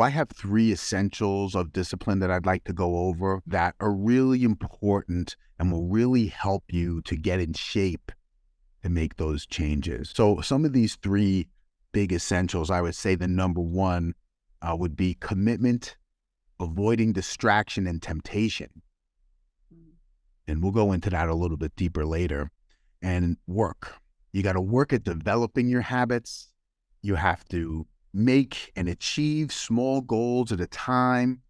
I have three essentials of discipline that I'd like to go over that are really important and will really help you to get in shape to make those changes. So some of these three big essentials, I would say the number one would be commitment, avoiding distraction and temptation. And we'll go into that a little bit deeper later. And work. You got to work at developing your habits. You have to make and achieve small goals at a time.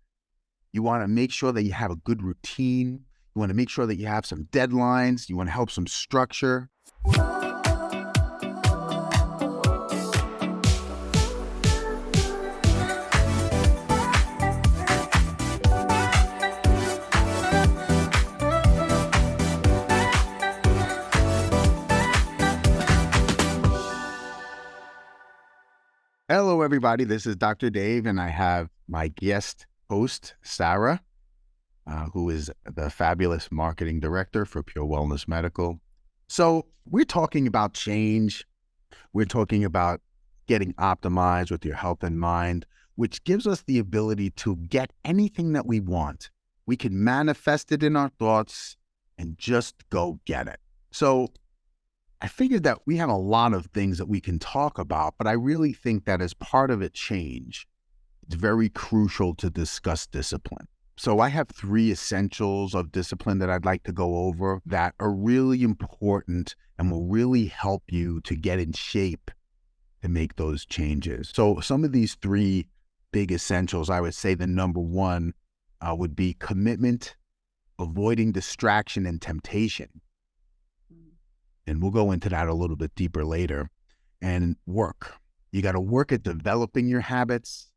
You want to make sure that you have a good routine. You want to make sure that you have some deadlines. You want to help some structure. Hello, everybody. This is Dr. Dave, and I have my guest host, Sarah, who is the fabulous marketing director for Pure Wellness Medical. So we're talking about change. We're talking about getting optimized with your health in mind, which gives us the ability to get anything that we want. We can manifest it in our thoughts and just go get it. So I figured that we have a lot of things that we can talk about, but I really think that as part of a change, it's very crucial to discuss discipline. So I have three essentials of discipline that I'd like to go over that are really important and will really help you to get in shape to make those changes. So some of these three big essentials, I would say the number one would be commitment, avoiding distraction and temptation. And we'll go into that a little bit deeper later. And work. You got to work at developing your habits.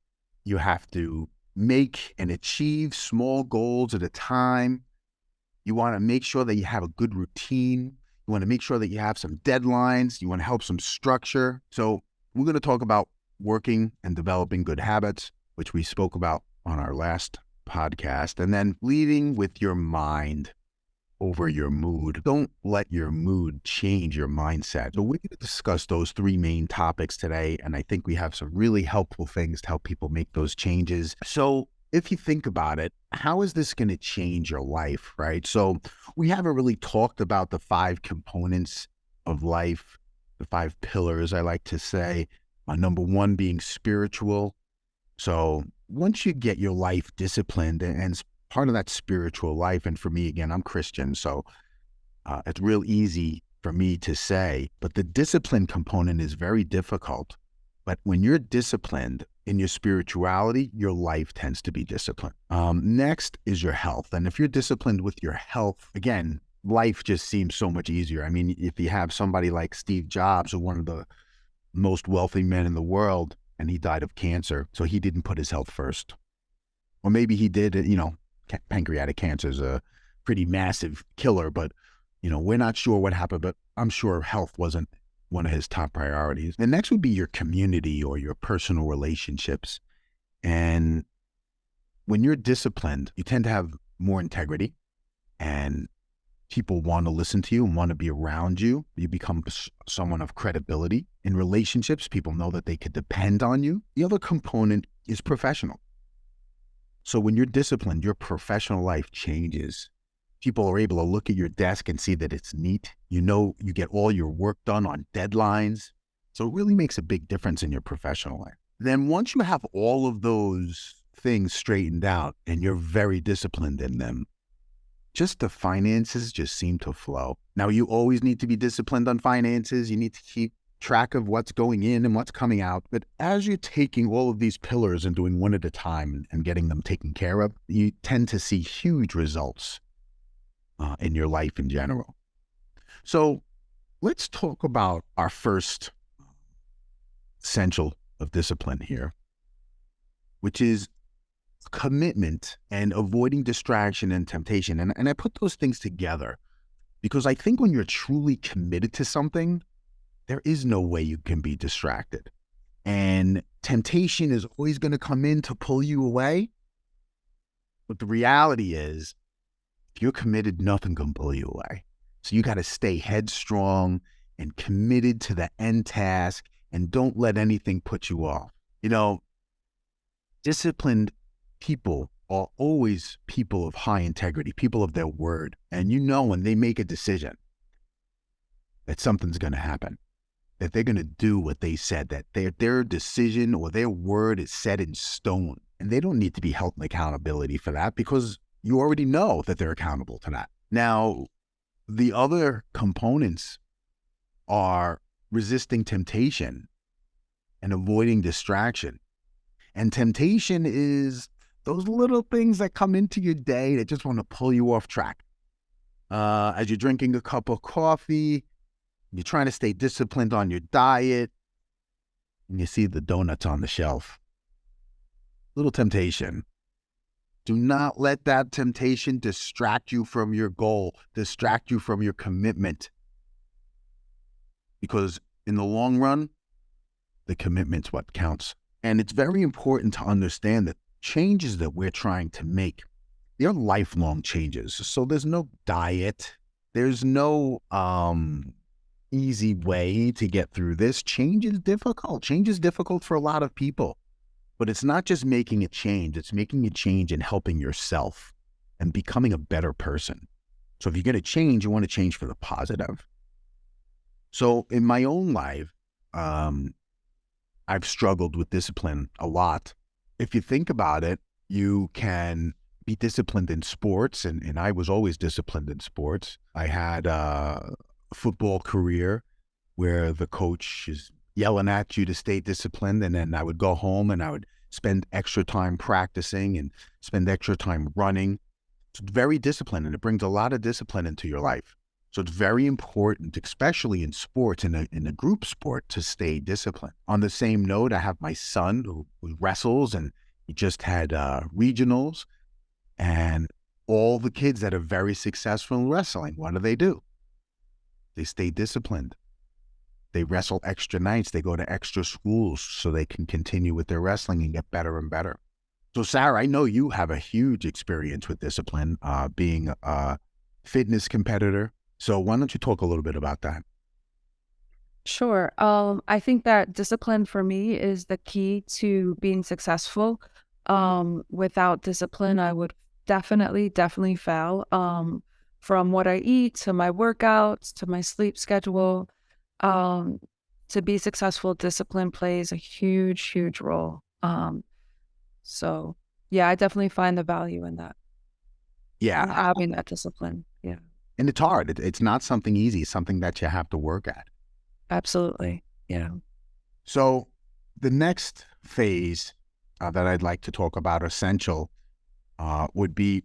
You have to make and achieve small goals at a time. You want to make sure that you have a good routine. You want to make sure that you have some deadlines. You want to help some structure. So we're going to talk about working and developing good habits, which we spoke about on our last podcast. And then leading with your mind over your mood. Don't let your mood change your mindset. So we're going to discuss those three main topics today, and I think we have some really helpful things to help people make those changes. So if you think about it, how is this going to change your life, right? So we haven't really talked about the 5 components of life, the 5 pillars, I like to say. Number 1 being spiritual. So once you get your life disciplined, and part of that spiritual life, and for me, again, I'm Christian, so it's real easy for me to say, but the discipline component is very difficult. But when you're disciplined in your spirituality, your life tends to be disciplined. Next is your health. And if you're disciplined with your health, again, life just seems so much easier. I mean, if you have somebody like Steve Jobs, one of the most wealthy men in the world, and he died of cancer, so he didn't put his health first. Or maybe he did, pancreatic cancer is a pretty massive killer, but, we're not sure what happened, but I'm sure health wasn't one of his top priorities. The next would be your community or your personal relationships. And when you're disciplined, you tend to have more integrity, and people want to listen to you and want to be around you. You become someone of credibility in relationships. People know that they could depend on you. The other component is professional. So when you're disciplined, your professional life changes. People are able to look at your desk and see that it's neat. You get all your work done on deadlines. So it really makes a big difference in your professional life. Then once you have all of those things straightened out and you're very disciplined in them, just the finances just seem to flow. Now, you always need to be disciplined on finances. You need to keep track of what's going in and what's coming out. But as you're taking all of these pillars and doing one at a time and getting them taken care of, you tend to see huge results in your life in general. So let's talk about our first essential of discipline here, which is commitment and avoiding distraction and temptation. And I put those things together because I think when you're truly committed to something, there is no way you can be distracted. And temptation is always going to come in to pull you away. But the reality is, if you're committed, nothing can pull you away. So you got to stay headstrong and committed to the end task, and don't let anything put you off. Disciplined people are always people of high integrity, people of their word. And you know when they make a decision that something's going to happen, that they're going to do what they said, that their decision or their word is set in stone. And they don't need to be held in accountability for that because you already know that they're accountable to that. Now, the other components are resisting temptation and avoiding distraction. And temptation is those little things that come into your day that just want to pull you off track. As you're drinking a cup of coffee, you're trying to stay disciplined on your diet, and you see the donuts on the shelf. Little temptation. Do not let that temptation distract you from your goal, distract you from your commitment. Because in the long run, the commitment's what counts. And it's very important to understand that changes that we're trying to make, they're lifelong changes. So there's no diet. There's no easy way to get through this. Change is difficult. Change is difficult for a lot of people. But it's not just making a change. It's making a change and helping yourself and becoming a better person. So if you're going to change, you want to change for the positive. So in my own life, I've struggled with discipline a lot. If you think about it, you can be disciplined in sports, and I was always disciplined in sports. I had a football career where the coach is yelling at you to stay disciplined, and then I would go home and I would spend extra time practicing and spend extra time running. It's very disciplined, and it brings a lot of discipline into your life. So it's very important, especially in sports, in a group sport, to stay disciplined. On the same note, I have my son who wrestles, and he just had regionals. And all the kids that are very successful in wrestling, what do? They stay disciplined. They wrestle extra nights. They go to extra schools so they can continue with their wrestling and get better and better. So, Sarah, I know you have a huge experience with discipline, being a fitness competitor. So why don't you talk a little bit about that? Sure. I think that discipline for me is the key to being successful. Without discipline, I would definitely fail. From what I eat to my workouts to my sleep schedule, um, to be successful, discipline plays a huge role. So yeah, I definitely find the value in that, in Yeah, having that discipline. Yeah, and it's hard. It's not something easy. It's something that you have to work at. absolutely. Yeah. So the next phase that I'd like to talk about, essential, would be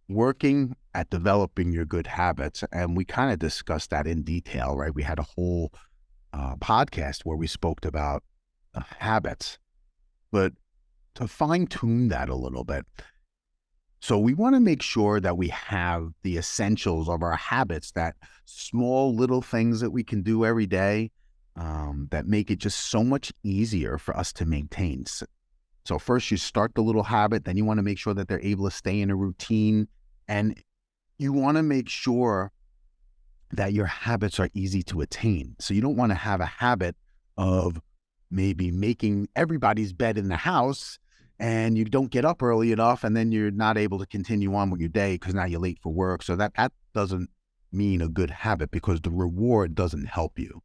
working at developing your good habits. And we kind of discussed that in detail, right? We had a whole podcast where we spoke about habits, but to fine tune that a little bit. So we want to make sure that we have the essentials of our habits, that small little things that we can do every day, that make it just so much easier for us to maintain. So first you start the little habit, then you want to make sure that they're able to stay in a routine, and you want to make sure that your habits are easy to attain. So you don't want to have a habit of maybe making everybody's bed in the house and you don't get up early enough, and then you're not able to continue on with your day because now you're late for work. So that doesn't mean a good habit, because the reward doesn't help you.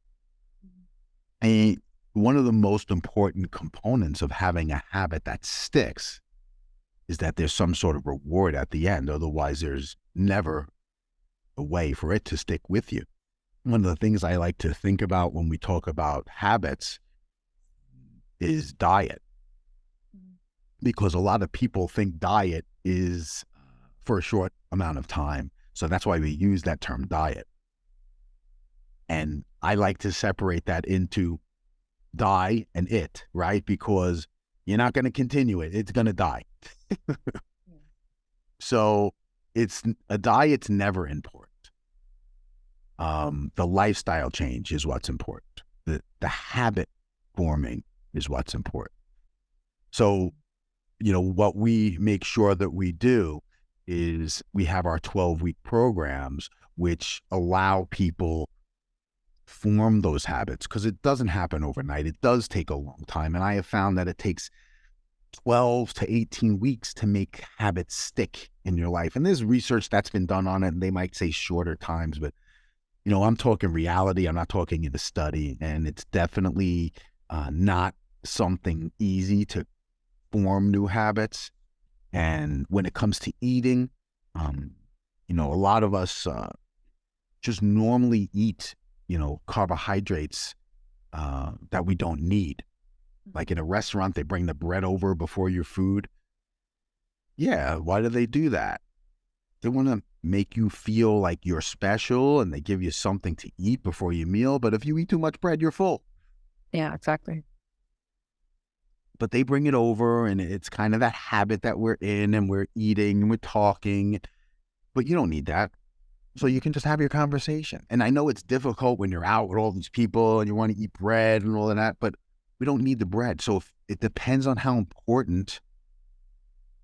And one of the most important components of having a habit that sticks is that there's some sort of reward at the end. Otherwise, there's never a way for it to stick with you. One of the things I like to think about when we talk about habits is diet, because a lot of people think diet is for a short amount of time. So that's why we use that term diet. And I like to separate that into die and it, right? Because you're not going to continue it. It's going to die. So it's a diet's never important. The lifestyle change is what's important. The habit forming is what's important. So, what we make sure that we do is we have our 12-week programs, which allow people form those habits, because it doesn't happen overnight. It does take a long time. And I have found that it takes 12 to 18 weeks to make habits stick in your life. And there's research that's been done on it, and they might say shorter times, but I'm talking reality. I'm not talking in a study, and it's definitely not something easy to form new habits. And when it comes to eating, um, a lot of us just normally eat, carbohydrates that we don't need. Like in a restaurant, they bring the bread over before your food. Yeah, why do they do that? They want to make you feel like you're special, and they give you something to eat before your meal. But if you eat too much bread, you're full. Yeah, exactly. But they bring it over, and it's kind of that habit that we're in, and we're eating and we're talking. But you don't need that. So you can just have your conversation. And I know it's difficult when you're out with all these people and you want to eat bread and all of that, but we don't need the bread. So if it depends on how important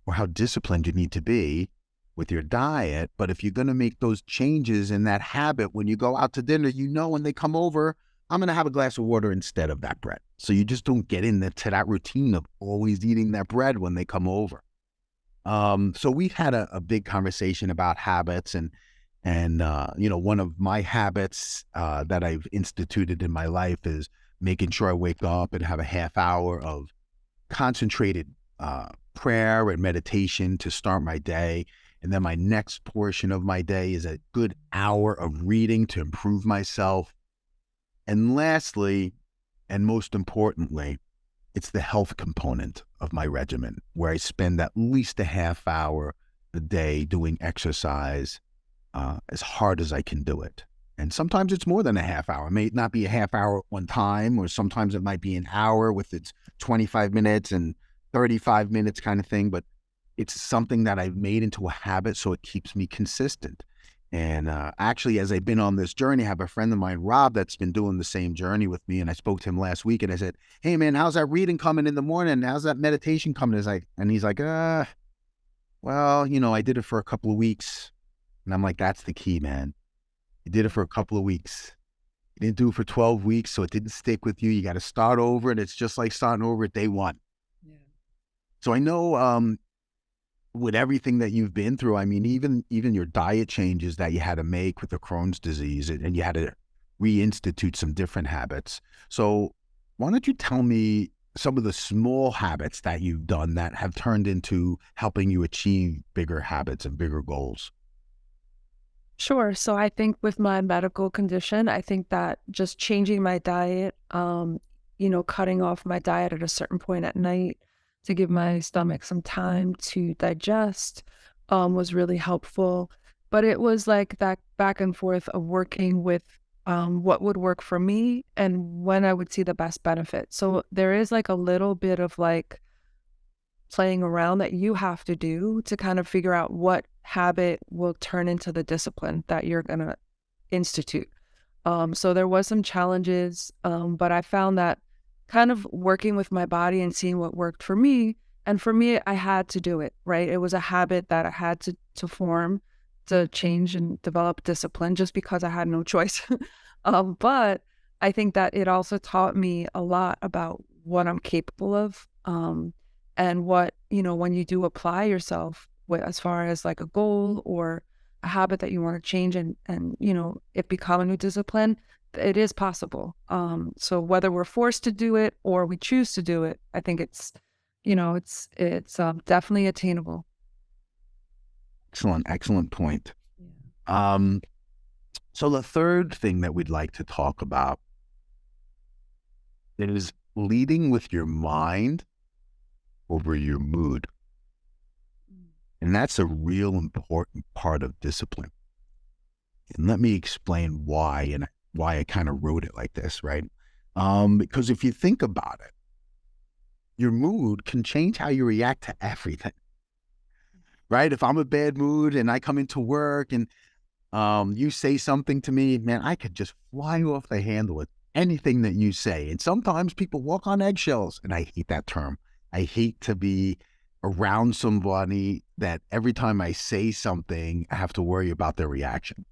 or how disciplined you need to be with your diet. But if you're going to make those changes in that habit, when you go out to dinner, when they come over, I'm going to have a glass of water instead of that bread. So you just don't get into that routine of always eating that bread when they come over. So we've had a big conversation about habits, and one of my habits that I've instituted in my life is making sure I wake up and have a half hour of concentrated prayer and meditation to start my day. And then my next portion of my day is a good hour of reading to improve myself. And lastly, and most importantly, it's the health component of my regimen, where I spend at least a half hour a day doing exercise as hard as I can do it. And sometimes it's more than a half hour. It may not be a half hour at one time, or sometimes it might be an hour with its 25 minutes and 35 minutes kind of thing. But it's something that I've made into a habit, so it keeps me consistent. And actually, as I've been on this journey, I have a friend of mine, Rob, that's been doing the same journey with me. And I spoke to him last week, and I said, "Hey, man, how's that reading coming in the morning? How's that meditation coming?" And he's like, well, I did it for a couple of weeks. And I'm like, that's the key, man. You did it for a couple of weeks. You didn't do it for 12 weeks, so it didn't stick with you. You got to start over, and it's just like starting over at day one. Yeah. So I know with everything that you've been through, I mean, even your diet changes that you had to make with the Crohn's disease, and you had to reinstitute some different habits. So why don't you tell me some of the small habits that you've done that have turned into helping you achieve bigger habits and bigger goals? Sure. So I think with my medical condition, I think that just changing my diet, cutting off my diet at a certain point at night to give my stomach some time to digest, was really helpful. But it was like that back and forth of working with what would work for me and when I would see the best benefit. So there is like a little bit of like playing around that you have to do to kind of figure out what habit will turn into the discipline that you're going to institute. So there was some challenges, but I found that kind of working with my body and seeing what worked for me. And for me, I had to do it, right? It was a habit that I had to form, to change and develop discipline just because I had no choice. But I think that it also taught me a lot about what I'm capable of. And what, when you do apply yourself with, as far as like a goal or a habit that you want to change and it become a new discipline, it is possible. So whether we're forced to do it or we choose to do it, I think it's definitely attainable. Excellent, excellent point. Yeah. Um, so the third thing that we'd like to talk about is leading with your mind over your mood. And that's a real important part of discipline. And let me explain why, and why I kind of wrote it like this, right? Because if you think about it, your mood can change how you react to everything, right? If I'm a bad mood and I come into work and you say something to me, man, I could just fly off the handle with anything that you say. And sometimes people walk on eggshells, and I hate that term. I hate to be around somebody that every time I say something, I have to worry about their reaction.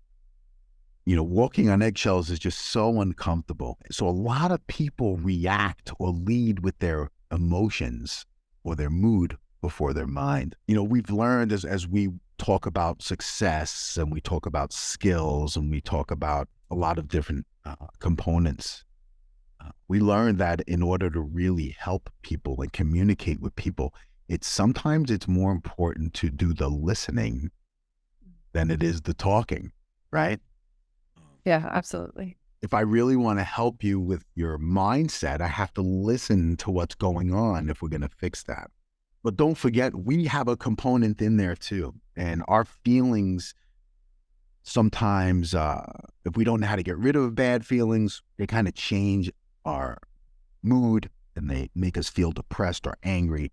Walking on eggshells is just so uncomfortable. So a lot of people react or lead with their emotions or their mood before their mind. We've learned as we talk about success and we talk about skills and we talk about a lot of different components. We learned that in order to really help people and communicate with people, sometimes it's more important to do the listening than it is the talking, right? Yeah, absolutely. If I really want to help you with your mindset, I have to listen to what's going on if we're going to fix that. But don't forget, we have a component in there too. And our feelings sometimes, if we don't know how to get rid of bad feelings, they kind of change our mood and they make us feel depressed or angry.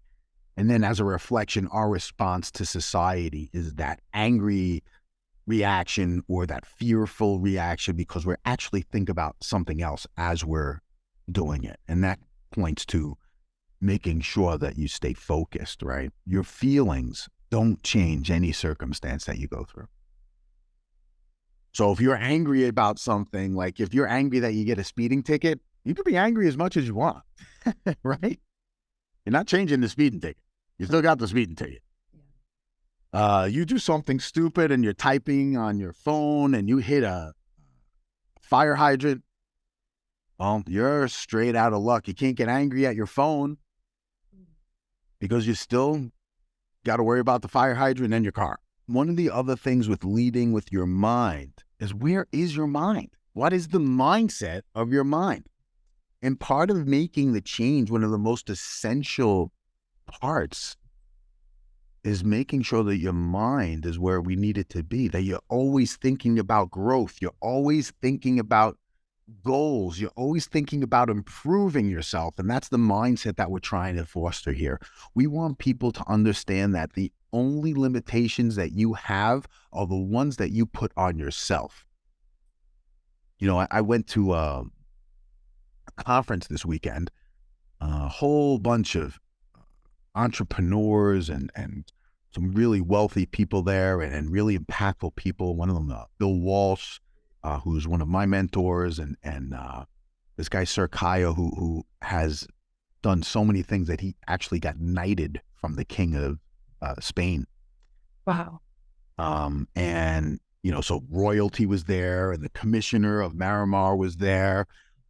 And then as a reflection, our response to society is that angry reaction or that fearful reaction because we're actually thinking about something else as we're doing it. And that points to making sure that you stay focused, right? Your feelings don't change any circumstance that you go through. So if you're angry about something, like if you're angry that you get a speeding ticket, you can be angry as much as you want, right? You're not changing the speeding ticket. You still got the speeding ticket. You do something stupid and you're typing on your phone and you hit a fire hydrant. Well, you're straight out of luck. You can't get angry at your phone because you still got to worry about the fire hydrant and your car. One of the other things with leading with your mind is, where is your mind? What is the mindset of your mind? And part of making the change, one of the most essential parts, is making sure that your mind is where we need it to be, that you're always thinking about growth. You're always thinking about goals. You're always thinking about improving yourself. And that's the mindset that we're trying to foster here. We want people to understand that the only limitations that you have are the ones that you put on yourself. I went to a conference this weekend, a whole bunch of entrepreneurs and some really wealthy people there and really impactful people. One of them, Bill Walsh, who's one of my mentors, and this guy, Sir Kaya, who has done so many things that he actually got knighted from the King of Spain. Wow. And, so royalty was there and the commissioner of Marimar was there.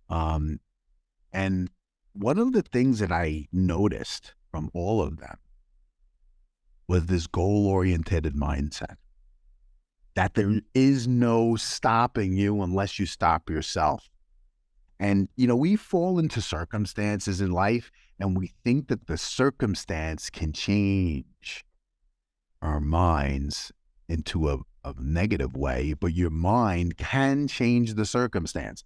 And one of the things that I noticed from all of them was this goal-oriented mindset, that there is no stopping you unless you stop yourself. And, we fall into circumstances in life and we think that the circumstance can change our minds into a negative way, but your mind can change the circumstances.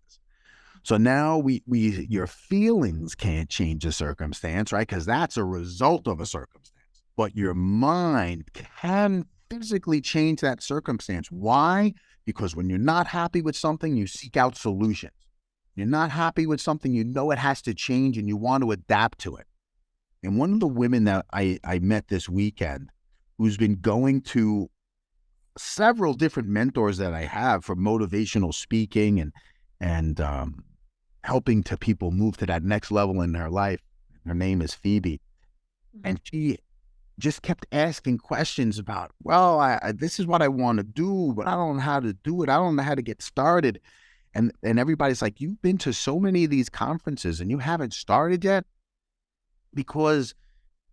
So now your feelings can't change the circumstance, right? Because that's a result of a circumstance. But your mind can physically change that circumstance. Why? Because when you're not happy with something, you seek out solutions. You're not happy with something, you know it has to change and you want to adapt to it. And one of the women that I met this weekend, who's been going to several different mentors that I have for motivational speaking and helping to people move to that next level in their life. Her name is Phoebe. And she just kept asking questions about, well, this is what I want to do, but I don't know how to do it. I don't know how to get started. And everybody's like, you've been to so many of these conferences and you haven't started yet? Because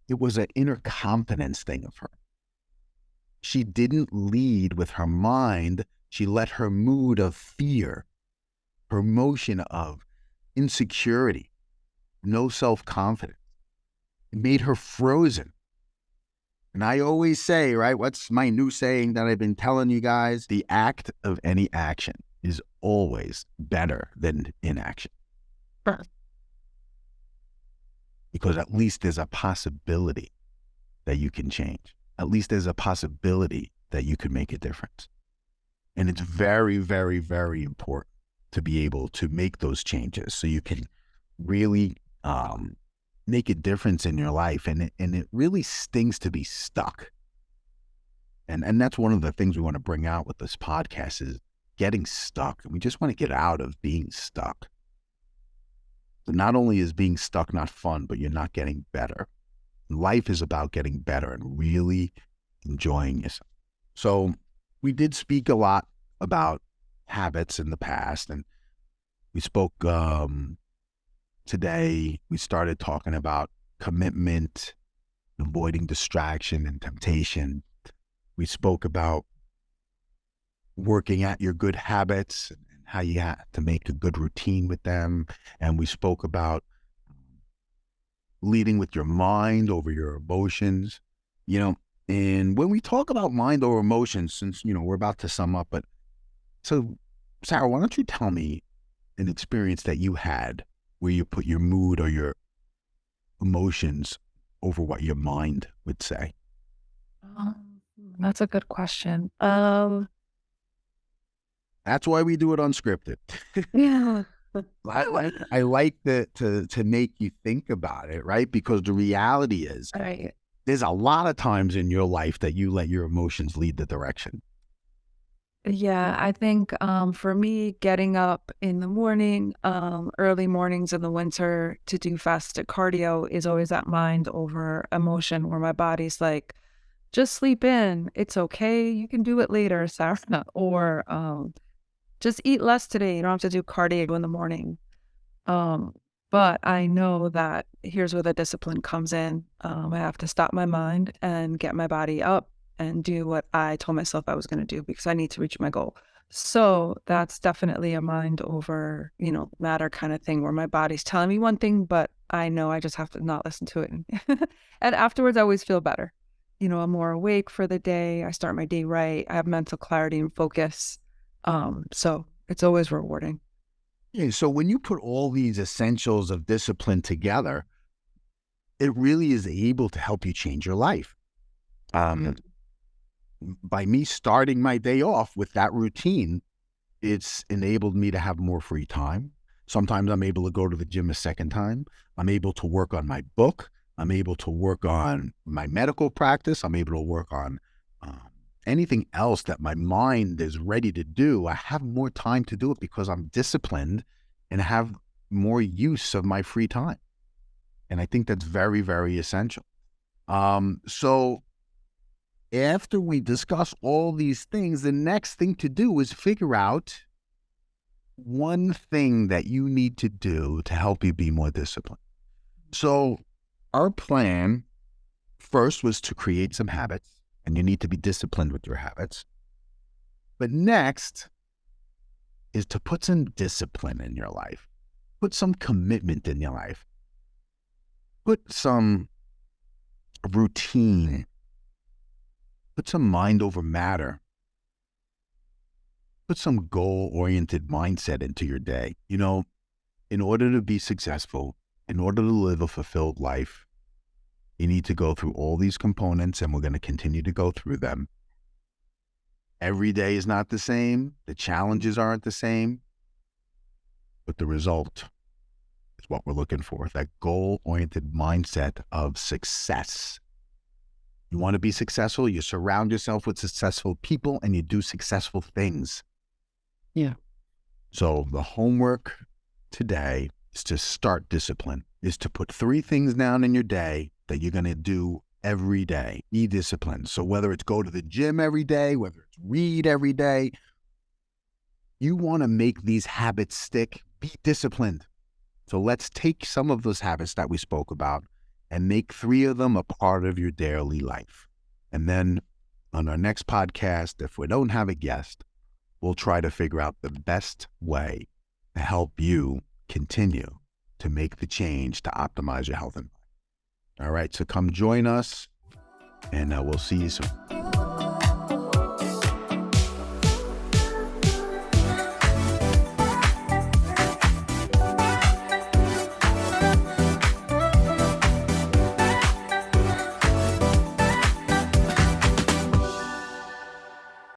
it was an inner confidence thing of her. She didn't lead with her mind. She let her mood of fear, her emotion of insecurity, no self-confidence, it made her frozen. And I always say, right, what's my new saying that I've been telling you guys? The act of any action is always better than inaction. Sure. Because at least there's a possibility that you can change. At least there's a possibility that you could make a difference. And it's very, very, very important to be able to make those changes so you can really make a difference in your life. And it really stings to be stuck. And that's one of the things we want to bring out with this podcast is getting stuck. We just want to get out of being stuck. So not only is being stuck not fun, but you're not getting better. Life is about getting better and really enjoying yourself. So we did speak a lot about habits in the past, and we spoke today. We started talking about commitment, avoiding distraction and temptation. We spoke about working at your good habits and how you have to make a good routine with them. And we spoke about leading with your mind over your emotions, you know. And when we talk about mind over emotions, since, we're about to sum up, but so, Sarah, why don't you tell me an experience that you had where you put your mood or your emotions over what your mind would say? That's a good question. That's why we do it unscripted. Yeah. I like that to make you think about it, right? Because the reality is Right. there's a lot of times in your life that you let your emotions lead the direction. Yeah, I think for me, getting up in the morning, early mornings in the winter to do fasted cardio is always that mind over emotion where my body's like, just sleep in. It's okay. You can do it later, Sarah. Or just eat less today. You don't have to do cardio in the morning. Um, but I know that here's where the discipline comes in. I have to stop my mind and get my body up and do what I told myself I was going to do because I need to reach my goal. So that's definitely a mind over, matter kind of thing where my body's telling me one thing, but I know I just have to not listen to it. And afterwards, I always feel better. I'm more awake for the day. I start my day right. I have mental clarity and focus. So it's always rewarding. Yeah, so when you put all these essentials of discipline together, it really is able to help you change your life. Um, by me starting my day off with that routine, it's enabled me to have more free time. Sometimes I'm able to go to the gym a second time. I'm able to work on my book. I'm able to work on my medical practice. I'm able to work on um, anything else that my mind is ready to do. I have more time to do it because I'm disciplined and have more use of my free time. And I think that's very, very essential. So after we discuss all these things, the next thing to do is figure out one thing that you need to do to help you be more disciplined. So our plan first was to create some habits, and you need to be disciplined with your habits. But next is to put some discipline in your life, put some commitment in your life, put some routine, put some mind over matter, put some goal-oriented mindset into your day. In order to be successful, in order to live a fulfilled life, you need to go through all these components, and we're going to continue to go through them. Every day is not the same. The challenges aren't the same, but the result is what we're looking for, that goal-oriented mindset of success. You want to be successful, you surround yourself with successful people, and you do successful things. Yeah. So the homework today is to start discipline, is to put 3 things down in your day that you're going to do every day. Be disciplined. So whether it's go to the gym every day, whether it's read every day, you want to make these habits stick, be disciplined. So let's take some of those habits that we spoke about and make 3 of them a part of your daily life. And then on our next podcast, if we don't have a guest, we'll try to figure out the best way to help you continue to make the change to optimize your health and life. All right, so come join us, and we'll see you soon.